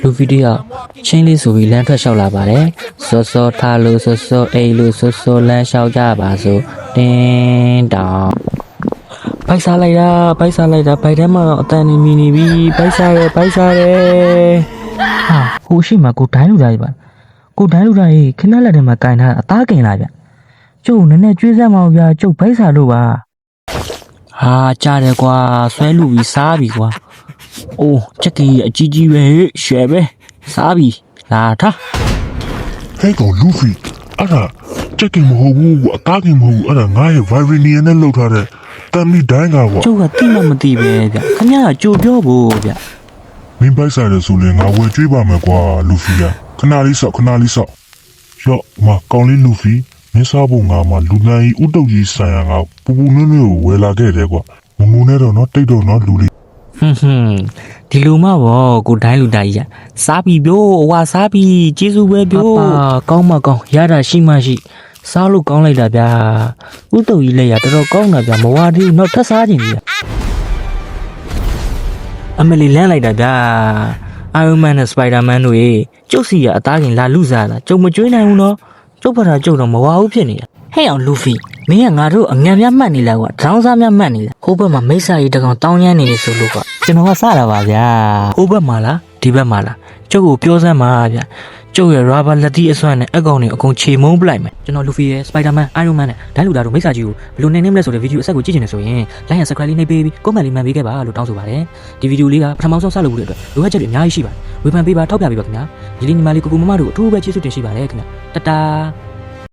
လူဗီဒီယိုချင်းလေးဆိုပြီးလမ်းထွက်လျှောက်လာပါတယ်စောစောထားလို့စောစောအိမ်လို့စောစောလမ်းလျှောက်ကြပါစို့တင်းတောင်ပိုက်စားလိုက်တာဘိုက်ထဲမှာတော့အတန်နေမြင်နေပြီပိုက်စားတယ်ဟာဟိုရှိမှကိုဒိုင်းလူသားကြီးပါကိုဒိုင်းလူသားကြီးခဏလက်ထဲမှာကင်ထားအသားကင်လာဗျကျုပ်နည်းနည်းကျွေးစမ်းမအောင်ဗျကျုပ်ဘိုက်စားလို့ပါဟာကြားတယ်ကွာဆွဲလူပြီးစားပြီကွာအိုးချက်ကီအကြီးကြီးပဲရှယ်ပဲစားပြီလာထား ဟဲ့ကောင်လူဖီအဲ့ဒါချက်ကင်မဟုတ်ဘူးအသားကင်မဟုတ်ဘူးအဲ့ဒါငါရဲ့ Vibranium နဲ့လောက်ထားတဲ့တမ်မီဒိုင်းကကွာ ကျုပ်ကတိမှမသိပဲဗျခင်ဗျားကကြိုပြောဖို့ဗျ မင်းပိုက်ဆိုင်တယ်ဆိုရင်ငါဝယ်ကျွေးပါမယ်ကွာလူဖီကခဏလေးဆော့ရော့မကောင်းလေးလူဖီမင်းစားဖို့ငါမှလူနိုင်ဥတုတ်ကြီးဆိုင်ရာငါပူပူနွေ့နွေ့ကိုဝယ်လာခဲ့တယ်ကွာမငုံနဲ့တော့နော်တိတ်တော့နော်လူလေး ဒီလူမဘောကိုဒိုင်းလူသားကြီးကစားပြီပြိုးဝါစားပြီကျေးဇူးပဲပြိုးကောင်းမကောင်းရတာရှိမှရှိစားလို့ကောင်းလိုက်တာဗျာဥတုတ်ကြီးလက်ရတော်တော်ကောင်းတာဗျာမဝါသေးဘူးတော့ထပ်စားခြင်းကြီးအမလီလန်းလိုက်တာဗျာအိုင်ယွန်မန်နဲ့စပိုင်ဒါမန်တို့ရေကျုပ်စီကအသားကင်လာလူစားတာကျုပ်မကြွေးနိုင်ဘူးနော်ကျုပ်ဖတာကျုပ်တော့မဝါဘူးဖြစ်နေတာဟဲ့အောင်လူဖီမင်းကငါတို့အငံများမှတ်နေလားကွာဒေါင်းစားများမှတ်နေလားဟိုဘက်မှာမိစ္ဆာကြီးတကောင်တောင်းရမ်းနေတယ်ဆိုလို့ကွာကျွန်တော်ကစတာပါဗျာဟိုဘက်မှာလားဒီဘက်မှာလားကျုပ်ကိုပြောစမ်းပါဗျာကျုပ်ရဲ့ရာဘာလက်တီးအစွမ်းနဲ့အကောင်တွေအကုန်ချေမုန်းပလိုက်မယ်ကျွန်တော်လူဖီရဲ့စပိုင်ဒါမန်အိုင်ယွန်မန်နဲ့ဒိုင်းလူသားတို့မိစ္ဆာကြီးကိုဘယ်လိုနေနေမလဲဆိုတဲ့ဗီဒီယိုအဆက်ကိုကြည့်ချင်တယ်ဆိုရင် like and subscribe လေးနှိပ်ပေးပြီး comment လေးမှန်ပေးခဲ့ပါလို့တောင်းဆိုပါတယ်ဒီဗီဒီယိုလေးကပထမဆုံးစလုပ်လို့အတွက်လိုအပ်ချက်တွေအများကြီးရှိပါတယ်ဝေဖန်ပေးပါထောက်ပြပေးပါခင်ဗျာဒီလေးညီမလေးကိုကိုမမတို့အထူးပဲကျေးဇူးတင်ရှိပါတယ်ခင်ဗျာတတာ